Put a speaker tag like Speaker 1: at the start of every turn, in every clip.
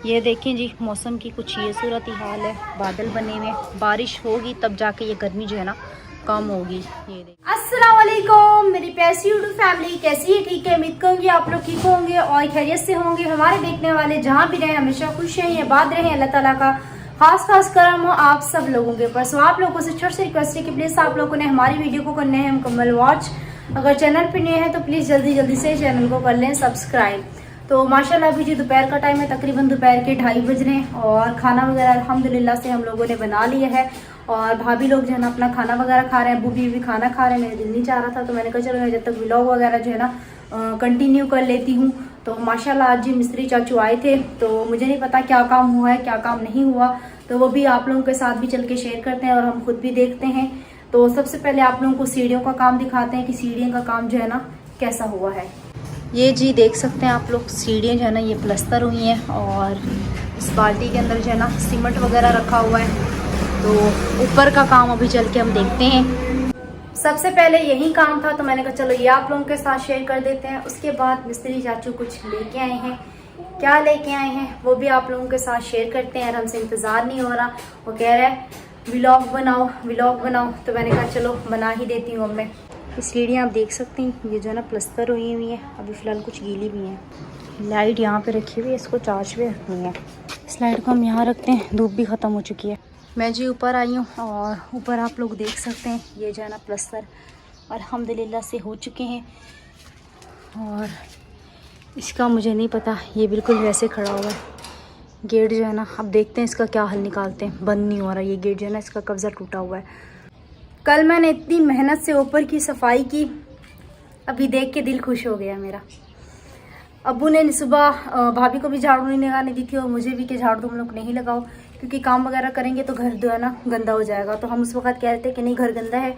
Speaker 1: ये देखें जी, मौसम की कुछ ये सूरत हाल है। बादल बने हुए, बारिश होगी तब जाके ये गर्मी जो है ना कम होगी। ये देखें।
Speaker 2: अस्सलाम वालेकुम मेरी प्यारी यूट्यूब फैमिली, कैसी है? ठीक है, उम्मीद करूंगी आप लोग ठीक होंगे और खैरियत से होंगे। हमारे देखने वाले जहाँ भी रहे हमेशा खुश रहें, आबाद रहें। अल्लाह ताला का खास करम हो आप सब लोगों के ऊपर। सो आप लोगों से छोटी सी रिक्वेस्ट है कि प्लीज़ आप लोगों ने हमारी वीडियो को करने हैं मुकम्मल वॉच। अगर चैनल पर नए हैं तो प्लीज़ जल्दी से चैनल को कर लें सब्सक्राइब। तो माशाल्लाह अभी जी दोपहर का टाइम है, तकरीबन दोपहर के 2:30 बज रहे हैं और खाना वगैरह अल्हम्दुलिल्लाह से हम लोगों ने बना लिया है। और भाभी लोग जो है ना अपना खाना वगैरह खा रहे हैं, बूबी भी खाना खा रहे हैं। मेरे दिल नहीं चाह रहा था तो मैंने कहा चलो मैं जब तक व्लॉग वगैरह जो है ना कंटिन्यू कर लेती हूँ। तो माशाल्लाह आज जी मिस्त्री चाचू आए थे, तो मुझे नहीं पता क्या काम हुआ है क्या काम नहीं हुआ, तो वो भी आप लोगों के साथ भी चल के शेयर करते हैं और हम खुद भी देखते हैं। तो सबसे पहले आप लोगों को सीढ़ियों का काम दिखाते हैं कि सीढ़ियों का काम जो है ना कैसा हुआ है। ये जी देख सकते हैं आप लोग, सीढ़ियाँ जो है ना ये प्लस्तर हुई हैं और इस बाल्टी के अंदर जो है ना सीमेंट वगैरह रखा हुआ है। तो ऊपर का काम अभी चल के हम देखते हैं। सबसे पहले यही काम था तो मैंने कहा चलो ये आप लोगों के साथ शेयर कर देते हैं। उसके बाद मिस्त्री चाचू कुछ लेके आए हैं, क्या लेके आए हैं वो भी आप लोगों के साथ शेयर करते हैं। और हमसे इंतज़ार नहीं हो रहा, वो कह रहा है व्लॉग बनाओ, तो मैंने कहा चलो बना ही देती हूँ अब मैं। ये सीढ़ियाँ आप देख सकते हैं, ये जो है ना प्लस्तर हुई हुई है, अभी फ़िलहाल कुछ गीली भी हैं। लाइट यहाँ पे रखी हुई है, इसको चार्ज पे रखनी है। इस लाइट को हम यहाँ रखते हैं, धूप भी ख़त्म हो चुकी है। मैं जी ऊपर आई हूँ और ऊपर आप लोग देख सकते हैं ये जो है ना प्लस्तर अल्हम्दुलिल्लाह से हो चुके हैं। और इसका मुझे नहीं पता, ये बिल्कुल वैसे खड़ा हुआ है गेट जो है ना। अब देखते हैं इसका क्या हल निकालते हैं। बंद नहीं हो रहा ये गेट जो है ना, इसका कब्ज़ा टूटा हुआ है। कल मैंने इतनी मेहनत से ऊपर की सफाई की, अभी देख के दिल खुश हो गया मेरा। अब्बू ने सुबह भाभी को भी झाड़ू नहीं लगाने दी थी और मुझे भी कि झाड़ू तुम लोग नहीं लगाओ क्योंकि काम वगैरह करेंगे तो घर जो है ना गंदा हो जाएगा। तो हम उस वक्त कह रहे थे कि नहीं घर गंदा है,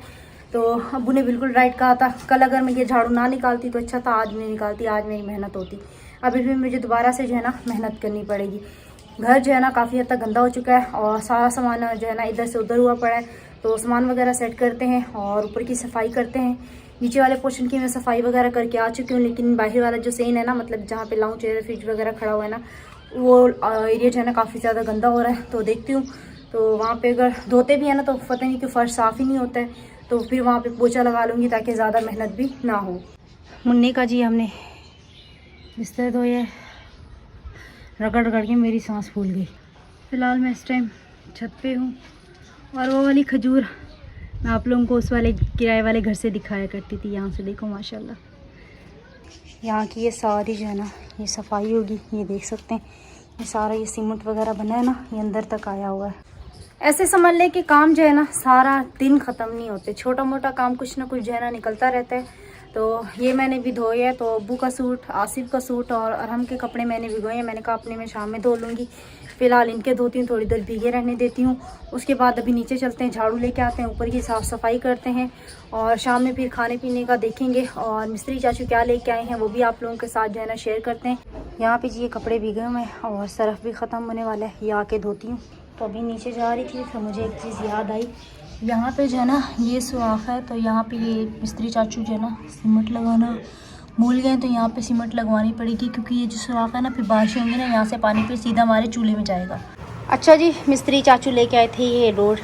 Speaker 2: तो अब्बू ने बिल्कुल राइट कहा था। कल अगर मैं ये झाड़ू ना निकालती तो अच्छा था, आज नहीं निकालती, आज मेरी मेहनत होती। अभी भी मुझे दोबारा से जो है ना मेहनत करनी पड़ेगी। घर जो है ना काफ़ी हद तक गंदा हो चुका है और सारा सामान जो है ना इधर से उधर हुआ पड़ा है। तो सामान वगैरह सेट करते हैं और ऊपर की सफाई करते हैं। नीचे वाले पोर्शन की मैं सफाई वगैरह करके आ चुकी हूँ, लेकिन बाहर वाला जो सीन है ना, मतलब जहाँ पे लाउंज चेयर फ्रिज वगैरह खड़ा हुआ है ना, वो एरिया जो है ना काफ़ी ज़्यादा गंदा हो रहा है। तो देखती हूँ, तो वहाँ पे अगर धोते भी है ना तो पता नहीं कि फ़र्श साफ़ ही नहीं होता है, तो फिर वहाँ पे पोछा लगा लूँगी ताकि ज़्यादा मेहनत भी ना हो। मुन्ने का जी हमने बिस्तर धोया, रगड़ के मेरी सांस फूल गई। फ़िलहाल मैं इस टाइम छत पे हूँ और वो वाली खजूर मैं आप लोगों को उस वाले किराए वाले घर से दिखाया करती थी। यहाँ से देखो माशाल्लाह, यहाँ की ये सारी जो है ना ये सफाई होगी। ये देख सकते हैं ये सारा ये सीमेंट वगैरह बना है ना, ये अंदर तक आया हुआ है। ऐसे समझ लें कि काम जो है ना सारा दिन ख़त्म नहीं होते, छोटा मोटा काम कुछ ना कुछ जो है ना निकलता रहता है। तो ये मैंने भी धोए है, तो अब्बू का सूट, आसिफ का सूट और अरहम के कपड़े मैंने भिगोए हैं। मैंने कहा अपने मैं शाम में धो लूँगी, फ़िलहाल इनके धोती हूँ, थोड़ी देर भीगे रहने देती हूँ। उसके बाद अभी नीचे चलते हैं, झाड़ू लेके आते हैं, ऊपर की साफ़ सफाई करते हैं और शाम में फिर खाने पीने का देखेंगे। और मिस्त्री चाचू क्या लेके आए हैं वो भी आप लोगों के साथ जो है ना शेयर करते हैं। यहाँ पे जी ये कपड़े भीगे हुए हैं और सरफ भी ख़त्म होने वाला है, ये आके धोती हूँ। तो अभी नीचे जा रही थी तो मुझे एक चीज़ याद आई, यहाँ पे जो है ना ये सुराख है, तो यहाँ पे ये मिस्त्री चाचू जो है ना सीमेंट लगाना भूल गए, तो यहाँ पे सीमेंट लगवानी पड़ेगी क्योंकि ये जो सुराख है ना फिर बारिश होंगी ना, यहाँ से पानी फिर सीधा हमारे चूल्हे में जाएगा। अच्छा जी, मिस्त्री चाचू लेके आए थे ये रोड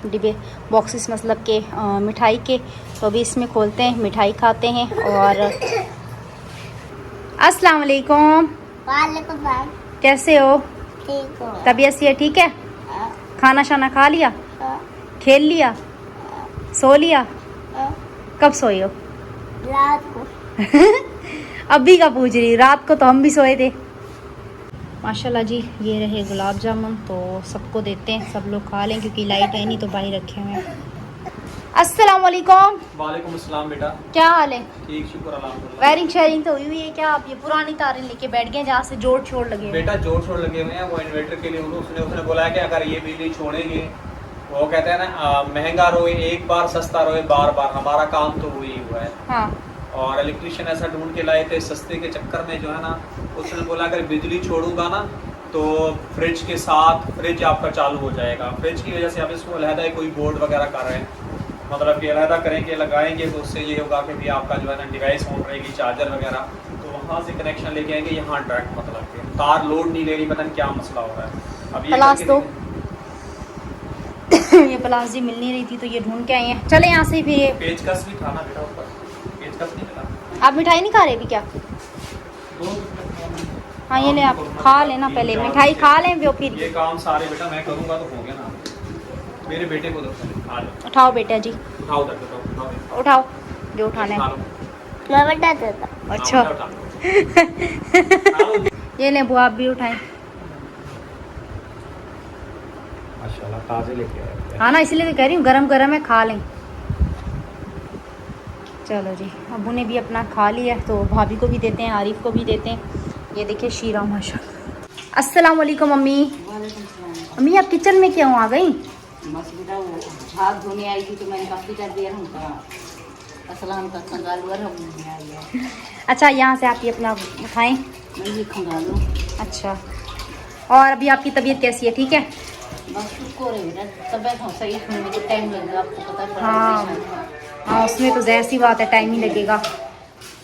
Speaker 2: डिब्बे बॉक्सेस मतलब के मिठाई के, तो अभी इसमें खोलते हैं, मिठाई खाते हैं। और अस्सलाम वालेकुम। कैसे हो?
Speaker 3: ठीक हो?
Speaker 2: तबीयत से ठीक है? खाना शाना खा लिया, खेल लिया, सो लिया? कब सोए हो?
Speaker 3: रात को।
Speaker 2: अभी का पूछ रही, रात को तो हम भी सोए थे। माशाल्लाह जी, ये रहे गुलाब जामुन, तो सबको देते हैं, सब लोग खा लें क्योंकि लाइट है नहीं तो बाहर रखे हुए हैं। अस्सलाम वालेकुम।
Speaker 4: वालेकुम अस्सलाम बेटा,
Speaker 2: क्या हाल है?
Speaker 4: ठीक शुक्र अल्हम्दुलिल्लाह।
Speaker 2: वायरिंग शेयरिंग तो हुई हुई है क्या? आप ये पुरानी तारें लेके बैठ गए जहाँ से जोड़ छोड़ लगे हुए हैं?
Speaker 4: बेटा जोड़ छोड़ लगे हुए हैं, वो इन्वर्टर के लिए उसने बोला है कि अगर ये बिजली छोड़ेंगे, वो कहते हैं ना महंगा रोए एक बार, सस्ता रोए बार बार। हमारा काम तो वही हुआ है।
Speaker 2: हाँ।
Speaker 4: और इलेक्ट्रिशियन ऐसा ढूंढ के लाए थे सस्ते के चक्कर में, जो है ना उसने बोला अगर बिजली छोड़ूंगा ना तो फ्रिज के साथ फ्रिज आपका चालू हो जाएगा। फ्रिज की वजह से आप इसको अलहदा कोई बोर्ड वगैरह कर रहे हैं, मतलब कि अलहदा करेंगे लगाएंगे तो उससे ये होगा कि भी आपका जो है ना डिवाइस ऑन रहेगी, चार्जर वगैरह। तो वहाँ से कनेक्शन लेके आएंगे यहाँ डायरेक्ट मतलब के तार लोड नहीं ले रही, पता नहीं क्या मसला हो रहा है। अब ये
Speaker 1: प्लास
Speaker 4: करके
Speaker 1: तो ये प्लास जी मिल नहीं रही थी तो ये ढूंढ के आई हैं। चले यहाँ से फिर ये
Speaker 4: पेचकस भी था ना बेटा ऊपर, पेचकस नहीं मिला।
Speaker 1: आप मिठाई नहीं खा रहे अभी क्या? हाँ ये ले, आप खा लेना पहले, मिठाई खा लें वो फिर।
Speaker 4: ये काम सारे बेटा मैं करूँगा तो हो गया ना। मेरे बेटे को दो खा लो।
Speaker 1: उठाओ बेटा जी,
Speaker 4: उठाओ उधर उठाओ।
Speaker 1: उठाओ जो उठाना
Speaker 4: खा
Speaker 1: है।
Speaker 4: लो।
Speaker 3: मैं बता देता हूँ।
Speaker 1: अच्छा
Speaker 4: उठा लो।
Speaker 1: ये ले बुआ, आप भी उठाएं।
Speaker 4: माशाल्लाह ताजे लेके आए।
Speaker 1: हाँ ना, इसलिए तो कह रही हूँ गरम गरम है, खा लें। चलो जी, अबू ने भी अपना खा लिया तो भाभी को भी देते हैं, आरिफ को भी देते हैं। ये देखिए शीरा माशाल्लाह। अस्सलाम वालेकुम अम्मी। अम्मी आप किचन में क्यों आ गई?
Speaker 5: बस बेटा वो हाथ धोने आई थी तो मैंने काफ़ी कर दिया हमका असलाम का खंगालवर हम आई है।
Speaker 1: अच्छा यहाँ से आप ये अपना खाएं।
Speaker 5: मैं ये खंगालूँ।
Speaker 1: अच्छा, और अभी आपकी तबीयत कैसी है? ठीक है?
Speaker 5: बस उसको रहे बेटा तबियत हो सही होने में तो टाइम लगेगा, आपको पता है।
Speaker 1: हाँ हाँ, उसमें तो ज़ाहिर सी बात है, टाइम ही लगेगा।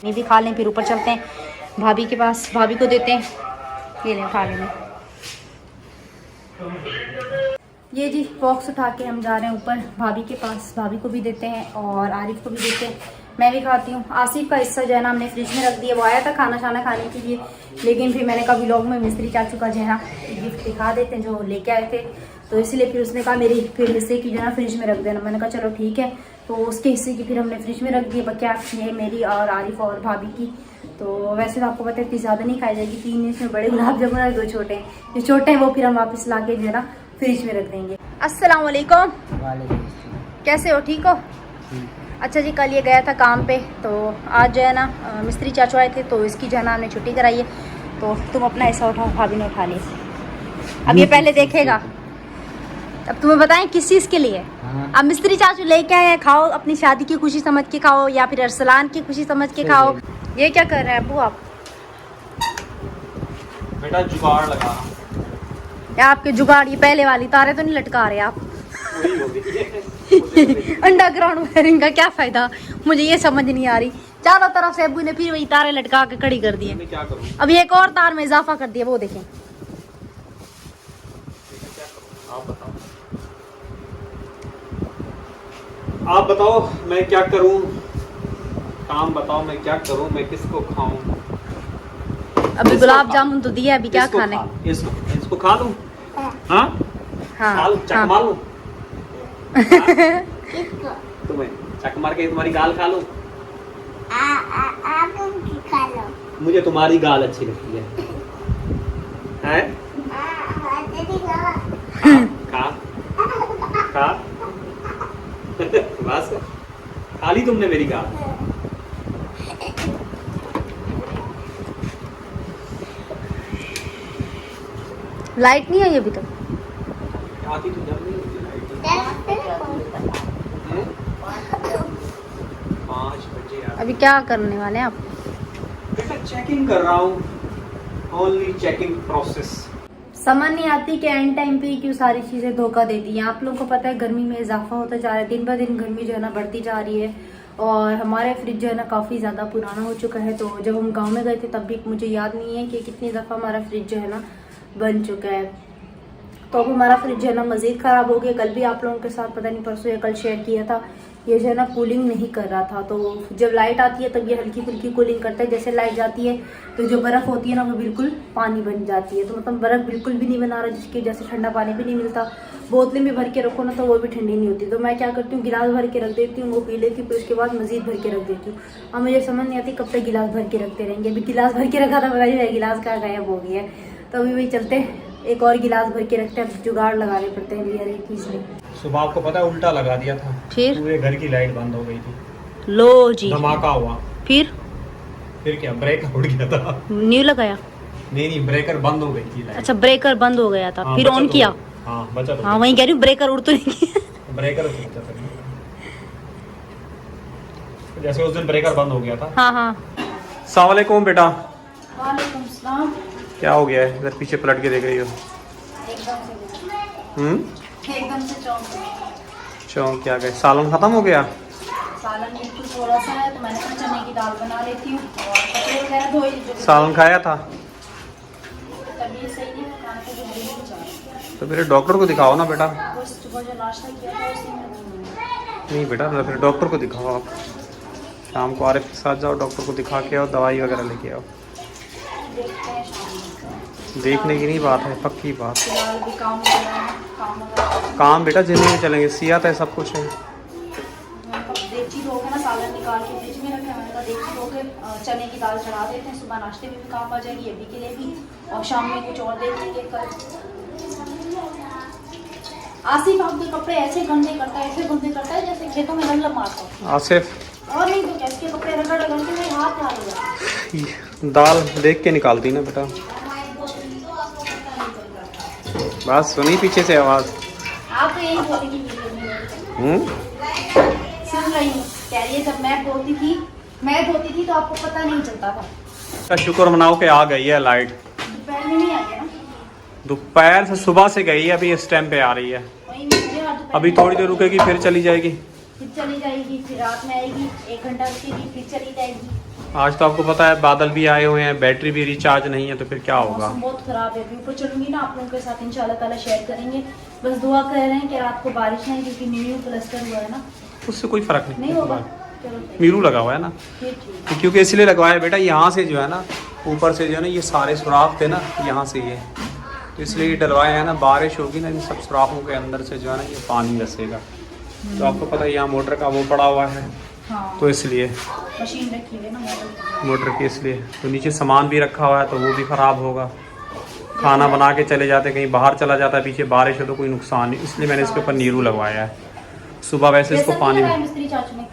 Speaker 1: ये भी खा लें फिर ऊपर चलते हैं भाभी के पास, भाभी को देते हैं। ये लें खा लें। ये जी बॉक्स उठा के हम जा रहे हैं ऊपर भाभी के पास, भाभी को भी देते हैं और आरिफ को भी देते हैं। मैं भी खाती हूँ। आसिफ का हिस्सा जो है ना हमने फ्रिज में रख दिया, वो आया था खाना खाना खाने के लिए, लेकिन फिर मैंने कहा व्लॉग में मिस्त्री चाचू का जो है ना गिफ्ट दिखा देते हैं जो लेके आए थे, तो इसलिए फिर उसने कहा मेरी फिर हिस्से की जो है ना फ्रिज में रख देना। मैंने कहा चलो ठीक है, तो उसके हिस्से की फिर हमने फ्रिज में रख दिए। बच्चा ये मेरी और आरिफ और भाभी की। तो वैसे तो आपको पता है इतनी ज़्यादा नहीं खाई जाएगी, 3 इसमें बड़े गुलाब जामुन और 2 छोटे हैं। जो छोटे हैं वो फिर हम वापस ला के जो है ना फ्रिज में रख देंगे। अस्सलाम वालेकुम, कैसे हो? ठीक हो? अच्छा जी, कल ये गया था काम पे, तो आज जो है ना मिस्त्री चाचू आए थे तो इसकी जो है ना हमने छुट्टी कराई है। तो तुम अपना ऐसा उठाओ, भाभी ने उठा लिया। अब ये पहले देखेगा, अब तुम्हें बताएं किस चीज़ के लिए। अब मिस्त्री चाचू लेके आए हैं, खाओ, अपनी शादी की खुशी समझ के खाओ या फिर अरसलान की खुशी समझ के खाओ। ये क्या कर रहे हैं अबू आप?
Speaker 4: बेटा जुगाड़ लगा
Speaker 1: या आपके जुगाड़, ये पहले वाली तारे तो नहीं लटका रहे आप?
Speaker 4: वही होगी।
Speaker 1: अंडरग्राउंड वायरिंग का क्या फायदा, मुझे ये समझ नहीं आ रही। चारों तरफ से अबू ने फिर वही तारे लटका के खड़ी कर दिए।
Speaker 4: मैं क्या करूं?
Speaker 1: अभी एक और तार में इजाफा कर दिया, वो देखें।
Speaker 4: आप बताओ मैं क्या करूं, काम बताओ मैं क्या करूं, मैं किसको खाऊं?
Speaker 1: अभी गुलाब जामुन तो दिया, अभी क्या खाने?
Speaker 4: इसको खा लूं? हाँ
Speaker 1: हाँ
Speaker 4: खा लूं, चक मार लूं?
Speaker 3: किसको?
Speaker 4: तुम्हें चक मार के तुम्हारी गाल खा लूं?
Speaker 3: आप उनकी खा लो।
Speaker 4: मुझे तुम्हारी गाल अच्छी लगती है। हैं?
Speaker 3: तेरी गाल।
Speaker 4: खा खा बस खा ली तुमने मेरी गाल।
Speaker 1: लाइट नहीं आई अभी तक।
Speaker 4: आती तो जब नहीं होती लाइट। 5 बजे यार।
Speaker 1: अभी क्या करने वाले हैं आप?
Speaker 4: बेटा चेकिंग कर रहा हूँ, ओनली चेकिंग प्रोसेस।
Speaker 2: समझ नहीं आती कि एंड टाइम पे क्यों सारी चीज़ें धोखा देती हैं। आप लोगों को पता है गर्मी में इजाफा होता जा रहा है, दिन ब दिन गर्मी जो है ना बढ़ती जा रही है और हमारे फ्रिज जो है ना काफ़ी ज़्यादा पुराना हो चुका है। तो जब हम गांव में गए थे तब भी मुझे याद नहीं है कि कितनी दफ़ा हमारा फ्रिज जो है ना बन चुका है। तो अब हमारा फ्रिज जो है ना मज़ीद ख़राब हो गया। कल भी आप लोगों के साथ पता नहीं परसों या कल शेयर किया था, ये जो है ना कूलिंग नहीं कर रहा था। तो जब लाइट आती है तब ये हल्की फुल्की कूलिंग करता है, जैसे लाइट जाती है तो जो बर्फ़ होती है ना वो बिल्कुल पानी बन जाती है। तो मतलब बर्फ़ बिल्कुल भी नहीं बना रहा, जिसकी वजह से ठंडा पानी भी नहीं मिलता। बोतलें भी भर के रखो ना तो वो भी ठंडी नहीं होती। तो मैं क्या करती हूँ, गिलास भर के रख देती हूँ, वो पी लेती हूँ, फिर उसके बाद मज़ीद भर के रख देती हूँ। अब मुझे समझ नहीं आती कब तक गिलास भर के रखते रहेंगे। अभी गिलास भर के रखा था, पता नहीं गिलास कहाँ गायब हो गया है। तो अभी वही चलते हैं, एक और गिलास भर के रखते हैं, जुगाड़ लगाने पड़ते हैं हर एक चीज़ में।
Speaker 4: सुबह आपको पता है उल्टा लगा दिया था,
Speaker 1: फिर
Speaker 4: पूरे घर की लाइट बंद हो गई थी।
Speaker 1: लो जी,
Speaker 4: धमाका हुआ।
Speaker 1: फिर
Speaker 4: क्या ब्रेकर उड़ गया था?
Speaker 1: न्यू लगाया?
Speaker 4: नहीं ब्रेकर बंद हो गई थी लाइट।
Speaker 1: अच्छा, ब्रेकर बंद हो गया था।
Speaker 4: हाँ,
Speaker 1: फिर ऑन किया?
Speaker 4: हाँ बचा तो।
Speaker 1: हाँ वही कह रही हूँ, ब्रेकर उड़ तो नहीं किया।
Speaker 4: ब्रेकर जैसे उस दिन ब्रेकर बंद हो गया था।
Speaker 1: हाँ हाँ।
Speaker 4: अस्सलाम वालेकुम बेटा।
Speaker 1: वालेकुम सलाम।
Speaker 4: क्या हो गया है, इधर पीछे पलट के देख रही हो?
Speaker 1: एकदम से चौंक
Speaker 4: चौंक क्या गए? सालन खत्म हो गया?
Speaker 1: सालन बिल्कुल थोड़ा सा है, तो मैंने कहा चने की दाल बना लेती हूँ और कपड़े वगैरह धो ही।
Speaker 4: सालन खाया था
Speaker 1: तबीयत सही नहीं है, खाने को भी नहीं चाह रही।
Speaker 4: तो मेरे डॉक्टर को दिखाओ ना बेटा।
Speaker 1: वो सुबह जो नाश्ता किया था उसी में।
Speaker 4: नहीं बेटा, तो फिर डॉक्टर को दिखाओ आप। शाम को आरिफ के साथ जाओ, डॉक्टर को दिखा के आओ, दवाई वगैरह लेके आओ।
Speaker 1: देखते हैं शाम
Speaker 4: देखने की नहीं बात है, पक्की बात।
Speaker 1: फिलहाल भी काम वगैरह
Speaker 4: काम बेटा जिंदगी में चलेंगे, सियात है सब कुछ है।
Speaker 1: देगची धो के ना सालन निकाल के फ्रिज में रखे, मैंने कहा देगची धो के चने की दाल चढ़ा देते हैं, सुबह नाश्ते में भी काम आ जाएगी, अभी के लिए भी, और शाम में कुछ और देख लेंगे कल। आसिफ आपके कपड़े ऐसे गंदे करता है जैसे खेतों में नल्ला मारता है।
Speaker 4: आसिफ
Speaker 1: और नहीं तो क्या, इसके कपड़े रगड़ रगड़ के मेरे हाथ लाल हो जाते।
Speaker 4: दाल देख के निकालती ना बेटा। बस सुनी पीछे से आवाज़।
Speaker 1: आप तो यही बोलेंगी सुन रही हूँ, कह रही है जब मैं धोती थी तो आपको पता नहीं चलता था।
Speaker 4: शुक्र मनाओ कि आ गई है लाइट।
Speaker 1: दोपहर में नहीं आ गया ना,
Speaker 4: दोपहर से सुबह से गई है, अभी इस टाइम पे आ रही है।
Speaker 1: वही मुझे और दोपहर
Speaker 4: अभी
Speaker 1: में
Speaker 4: थोड़ी देर रुकेगी फिर चली जाएगी।
Speaker 1: फिर चली जाएगी, फिर रात में आएगी, 1 घंटा रुकेगी, फिर चली जाएगी।
Speaker 4: आज तो आपको पता है बादल भी आए हुए हैं, बैटरी भी रिचार्ज नहीं है, तो फिर क्या होगा।
Speaker 1: मौसम बहुत खराब है, अभी ऊपर चलूंगी ना आप लोगों के साथ इंशाल्लाह ताला शेयर करेंगे। बस दुआ कर रहे हैं कि रात को बारिश नहीं, क्योंकि न्यू प्लस्टर हुआ है ना।
Speaker 4: उससे कोई फर्क
Speaker 1: नहीं होगा, चलो
Speaker 4: मीरू लगा हुआ है ना,
Speaker 1: फिर ठीक।
Speaker 4: क्योंकि इसलिए लगवाया है बेटा, यहाँ से जो है ना, ऊपर से जो है ना, ये सारे सुराख थे ना यहाँ से, ये तो इसलिए डलवाए हैं ना। बारिश होगी ना, इन सब सुराखों के अंदर से जो है ना ये पानी रसेगा। तो आपको पता है यहाँ मोटर का वो पड़ा हुआ है,
Speaker 1: हाँ
Speaker 4: तो इसलिए
Speaker 1: मशीन रखी हुई है ना
Speaker 4: मोटर की, इसलिए। तो नीचे सामान भी रखा हुआ है, तो वो भी ख़राब होगा। खाना बना के चले जाते, कहीं बाहर चला जाता है, पीछे बारिश हो तो कोई नुकसान नहीं, इसलिए मैंने इसके ऊपर नीरू लगवाया है। सुबह वैसे इसको पानी
Speaker 1: मिस्त्री चाचू ने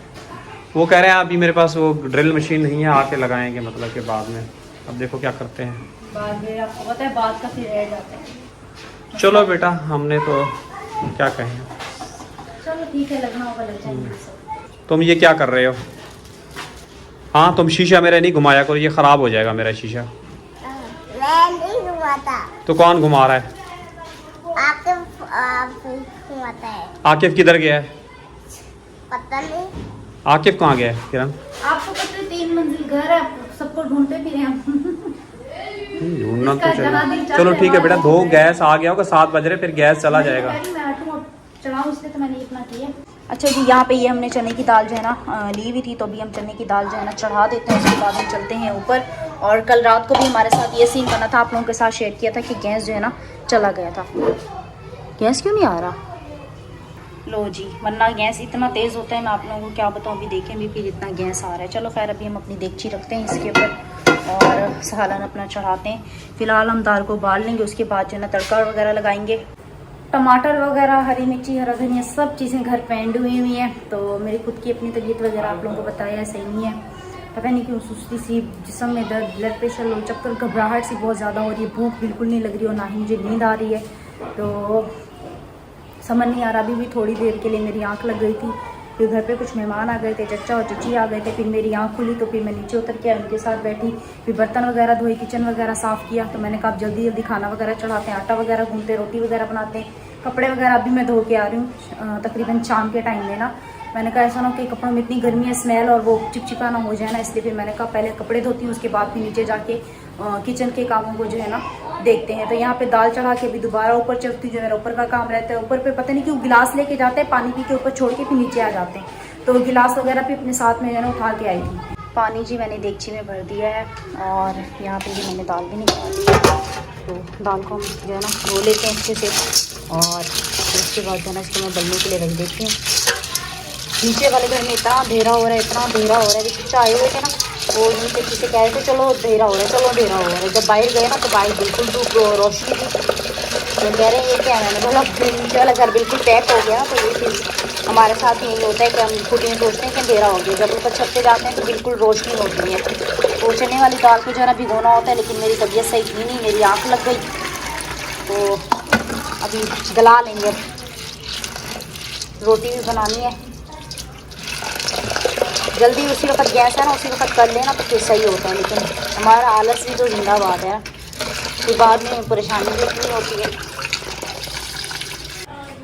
Speaker 4: वो कह रहे हैं अभी मेरे पास वो ड्रिल मशीन नहीं है, आके लगाएंगे मतलब के बाद में। अब देखो क्या करते हैं।
Speaker 1: बाद में आपको पता है बात का फिर रह जाता है।
Speaker 4: चलो बेटा, हमने तो क्या कहें।
Speaker 1: चलो ठीक है, लगना होगा लग जाएंगे सब।
Speaker 4: तुम ये क्या कर रहे हो? हाँ, तुम शीशा मेरा नहीं घुमाया करो, ये ख़राब हो जाएगा मेरा शीशा।
Speaker 3: मैं नहीं घुमाता,
Speaker 4: तो कौन घुमा रहा है?
Speaker 3: आप घुमाता है।
Speaker 4: आकिफ किधर गया है?
Speaker 3: पता नहीं।
Speaker 4: आकिफ कहाँ गया है किरण?
Speaker 1: आपको पता है 3 मंजिल घर है, सबको ढूंढते फिरे हम।
Speaker 4: ढूंढना तो
Speaker 1: इसका जहाँ दिल
Speaker 4: चलो
Speaker 1: चाहता
Speaker 4: चलो
Speaker 1: है
Speaker 4: ठीक है बेटा,
Speaker 1: वहाँ
Speaker 4: दो
Speaker 1: जाते हैं।
Speaker 4: गैस आ गया होगा, 7 बज रहे, फिर गैस चला जाएगा।
Speaker 1: मैं हटूँ अब चढ़ाऊँ, इसलिए तो मैंने इतना किया। अच्छा जी, यहाँ पे ये हमने चने की दाल जो है ना ली हुई थी, तो अभी हम चने की दाल जो है ना चढ़ा देते हैं, उसके बाद हम चलते हैं ऊपर। और कल रात को भी हमारे साथ ये सीन बना था, आप लोगों के साथ शेयर किया था कि गैस जो है ना चला गया था। गैस क्यों नहीं आ रहा? लो जी, वरना गैस इतना तेज़ होता है, मैं आप लोगों को क्या बताऊँ, अभी देखें भी फिर इतना गैस आ रहा है। चलो खैर, अभी हम अपनी देगची रखते हैं इसके ऊपर और सालन अपना चढ़ाते हैं। फिलहाल हम दाल को उबाल लेंगे, उसके बाद जो है ना तड़का वगैरह लगाएंगे। टमाटर वगैरह, हरी मिर्ची, हरा धनिया, सब चीज़ें घर पे एंड हुई हुई हैं। तो मेरी खुद की अपनी तबीयत वगैरह आप लोगों को बताया सही नहीं है, पता नहीं क्यों सुस्ती सी, जिस्म में दर्द, ब्लड प्रेशर लो, चक्कर, घबराहट सी बहुत ज़्यादा हो रही है, भूख बिल्कुल नहीं लग रही और ना ही मुझे नींद आ रही है। तो समझ नहीं आ रहा। अभी भी थोड़ी देर के लिए मेरी आंख लग गई थी, फिर घर पे कुछ मेहमान आ गए थे, चचा और चची आ गए थे, फिर मेरी आंख खुली तो फिर मैं नीचे उतर के उनके साथ बैठी, फिर बर्तन वगैरह धोए, किचन वगैरह साफ़ किया। तो मैंने कहा अब जल्दी जल्दी खाना वगैरह चढ़ाते हैं, आटा वगैरह गूंथते, रोटी वगैरह बनाते हैं। कपड़े वगैरह अभी मैं धो के आ रही हूँ तकरीबन शाम के टाइम में ना। मैंने कहा ऐसा ना कि कपड़ों में इतनी गर्मी है, स्मेल और वो चिपचिपाना हो जाए ना, इसलिए फिर मैंने कहा पहले कपड़े धोती हूँ, उसके बाद फिर नीचे जाके किचन के कामों को जो है ना देखते हैं। तो यहाँ पे दाल चढ़ा के अभी दोबारा ऊपर चलती हूँ, जो मेरा ऊपर का काम रहता है। ऊपर पे पता नहीं क्यों गिलास लेके जाते हैं, पानी पी के ऊपर छोड़ के फिर नीचे आ जाते हैं, तो गिलास वगैरह भी अपने साथ में जो है ना उठा के आई थी। पानी जी मैंने देगची में भर दिया है और यहाँ पे भी मैंने दाल भी निकाल दी है। तो दाल को हम जो है ना धो लेते हैं अच्छे से और उसके बाद जो है ना इसको मैं गलने के लिए रख देती हूँ। नीचे वाले घर में इतना अंधेरा हो रहा है, इतना अंधेरा हो रहा है। पीछे आए हुए थे ना, वो नीचे पीछे कह रहे थे चलो अंधेरा हो रहा है, चलो अंधेरा हो रहा है। जब बाहर गए ना तो बाहर बिल्कुल धूप रोशनी थी, तो कह रहे हैं ये क्या है। मैंने बोला नीचे वाला घर बिल्कुल पैक हो गया। तो ये चीज़ हमारे साथ यही होता है कि हम खुद में सोचते हैं कि अंधेरा हो गया, जब ऊपर छत पे जाते हैं तो बिल्कुल रोशनी होती है। तो चने वाली दाल को जो है ना भिगोना होता है, लेकिन मेरी तबीयत सही थी नहीं, मेरी आँख लग गई, तो अभी गला लेंगे। रोटी भी बनानी है, जल्दी उसी वक्त गैस है ना उसी वक्त कर लेना तो फिर सही होता है। लेकिन हमारा आलस भी तो जिंदाबाद है, फिर बाद में परेशानी भी इतनी होती है।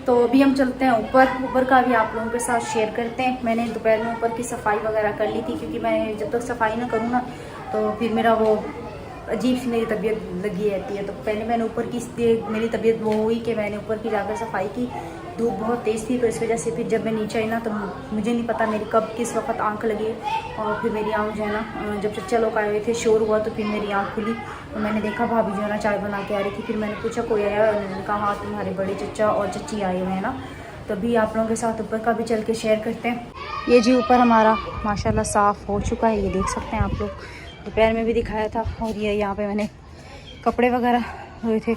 Speaker 1: तो अभी हम चलते हैं ऊपर का भी आप लोगों के साथ शेयर करते हैं। मैंने दोपहर में ऊपर की सफाई वगैरह कर ली थी, क्योंकि मैं जब तक सफाई ना करूँ ना तो फिर मेरा वो अजीब सी मेरी तबीयत लगी रहती है। तो पहले मैंने ऊपर की, इसलिए मेरी तबीयत वो हुई कि मैंने ऊपर की जाकर सफाई की। धूप बहुत तेज़ थी, तो इस वजह से फिर जब मैं नीचे आई ना तो मुझे नहीं पता मेरी कब किस वक्त आंख लगी, और फिर मेरी आंख जो है ना, जब चच्चा लोग आए हुए थे शोर हुआ तो फिर मेरी आंख खुली। तो मैंने देखा भाभी जो है ना चाय बना के आ रही थी। फिर मैंने पूछा कोई आया, उन्होंने कहा हाँ तुम्हारे बड़े चच्चा और चच्ची आए हुए हैं ना। तो अभी आप लोगों के साथ ऊपर का भी चल के शेयर करते हैं। ये जी ऊपर हमारा माशाल्लाह साफ़ हो चुका है, ये देख सकते हैं आप लोग। दोपहर में भी दिखाया था। और ये यहाँ पे मैंने कपड़े वगैरह हुए थे।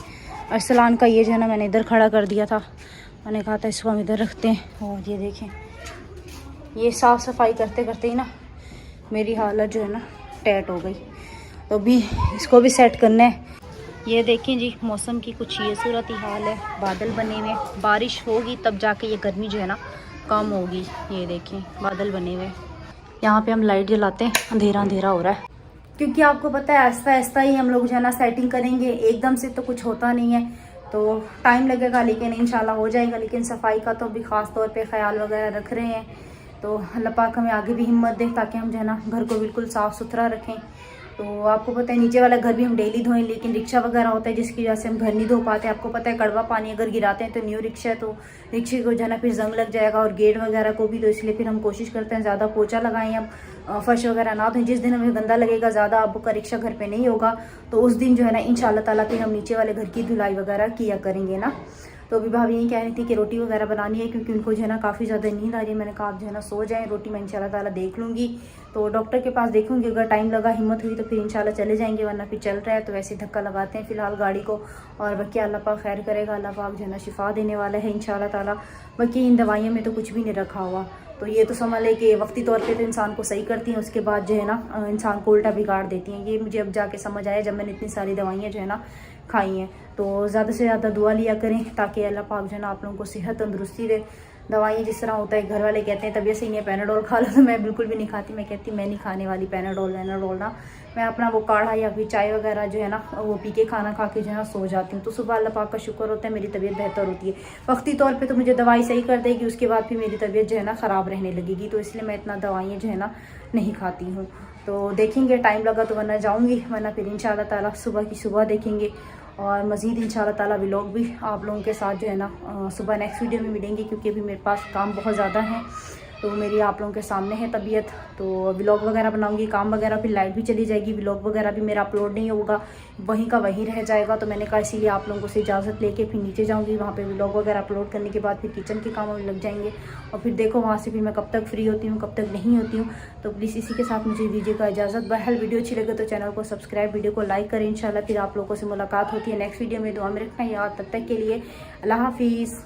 Speaker 1: अरसलान का ये जो है ना मैंने इधर खड़ा कर दिया था, मैंने कहा था इसको हम इधर रखते हैं। और ये देखें, ये साफ़ सफाई करते करते ही ना मेरी हालत जो है ना टैट हो गई। तो अभी इसको भी सेट करना है। ये देखें जी, मौसम की कुछ ये सूरत ही हाल है। बादल बने हुए, बारिश होगी तब जाके ये गर्मी जो है ना कम होगी। ये देखें बादल बने हुए। यहाँ पे हम लाइट जलाते हैं, अंधेरा अंधेरा हो रहा है, क्योंकि आपको पता है आहिस्ता आहिस्ता ही हम लोग जो है ना सेटिंग करेंगे। एकदम से तो कुछ होता नहीं है, तो टाइम लगेगा, लेकिन इंशाल्लाह हो जाएगा। लेकिन सफाई का तो अभी ख़ास तौर पे ख्याल वगैरह रख रहे हैं। तो अल्लाह पाक हमें आगे भी हिम्मत दे, ताकि हम जो है ना घर को बिल्कुल साफ़ सुथरा रखें। तो आपको पता है नीचे वाला घर भी हम डेली धोएं, लेकिन रिक्शा वगैरह होता है जिसकी वजह से हम घर नहीं धो पाते। आपको पता है कड़वा पानी अगर गिराते हैं तो न्यू रिक्शा है, तो रिक्शे को जो है ना फिर जंग लग जाएगा, और गेट वगैरह को भी। तो इसलिए फिर हम कोशिश करते हैं ज़्यादा पोछा लगाएं, हम फर्श वगैरह ना धोएं। जिस दिन हमें गंदा लगेगा ज़्यादा, अब का रिक्शा घर पे नहीं होगा, तो उस दिन जो है ना इंशाल्लाह ताला फिर हम नीचे वाले घर की धुलाई वगैरह किया करेंगे ना। तो अभी भाभी यही कह रही थी कि रोटी वगैरह बनानी है, क्योंकि उनको जो है ना काफ़ी ज़्यादा नींद आ रही है। मैंने कहा आप जो है ना सो जाएं, रोटी मैं इंशाल्लाह ताला देख लूँगी। तो डॉक्टर के पास देखूंगी, अगर टाइम लगा, हिम्मत हुई तो फिर इंशाल्लाह चले जाएंगे, वरना फिर चल रहा है तो वैसे धक्का लगाते हैं फ़िलहाल गाड़ी को। और बाकी अल्लाह पाक खैर करेगा, अल्लाह पाक जो है ना शिफा देने वाला है इंशाल्लाह ताला। बाकी इन दवाइयों में तो कुछ भी नहीं रखा हुआ, तो ये तो समझ ले कि वक्ती तौर पे तो इंसान को सही करती हैं, उसके बाद जो है ना इंसान को उल्टा बिगाड़ देती हैं। ये मुझे अब जाके समझ आया जब मैंने इतनी सारी दवाइयाँ जो है ना खाई हैं। तो ज़्यादा से ज़्यादा दुआ लिया करें, ताकि अल्लाह पाक जो है ना आप लोगों को सेहत तंदुरुस्ती दे। दवाइयाँ जिस तरह होता है, घर वाले कहते हैं तबीयत सही नहीं है पैनाडोल खा लो, तो मैं बिल्कुल भी नहीं खाती। मैं कहती मैं नहीं खाने वाली पैनाडोल वैनाडोल ना, मैं अपना वो काढ़ा या फिर चाय वगैरह जो है ना वो पी के खाना खा के जो है ना सो जाती हूँ। तो सुबह अल्लाह पाक का शुक्र होता है मेरी तबीयत बेहतर होती है। वक्ती तौर पे तो मुझे दवाई सही कर देगी, उसके बाद फिर मेरी तबीयत जो है ना ख़राब रहने लगेगी। तो इसलिए मैं इतना दवाइयाँ जो है ना नहीं खाती हूँ। तो देखेंगे टाइम लगा तो वरना जाऊँगी, वरना फिर इंशाल्लाह ताला सुबह की सुबह देखेंगे। और मज़ीद इंशाल्लाह ताला व्लॉग भी आप लोगों के साथ जो है ना सुबह नेक्स्ट वीडियो में मिलेंगे, क्योंकि अभी मेरे पास काम बहुत ज़्यादा है। तो मेरी आप लोगों के सामने है तबीयत, तो व्लॉग वगैरह बनाऊंगी, काम वगैरह, फिर लाइट भी चली जाएगी, व्लॉग वगैरह भी मेरा अपलोड नहीं होगा, वहीं का वहीं रह जाएगा। तो मैंने कहा इसीलिए आप लोगों से इजाज़त लेके फिर नीचे जाऊंगी, वहाँ पे व्लॉग वगैरह अपलोड करने के बाद फिर किचन के कामों में लग जाएंगे। और फिर देखो वहाँ से फिर मैं कब तक फ्री होती हूँ, कब तक नहीं होती हूँ। तो प्लीज़ इसी के साथ मुझे दीजिएगा इजाज़त। बहरहाल वीडियो अच्छी लगे तो चैनल को सब्सक्राइब, वीडियो को लाइक करें। इंशाल्लाह फिर आप लोगों से मुलाकात होती है नेक्स्ट वीडियो में। दुआ में रखना याद, तब तक के लिए अल्लाह हाफिज़।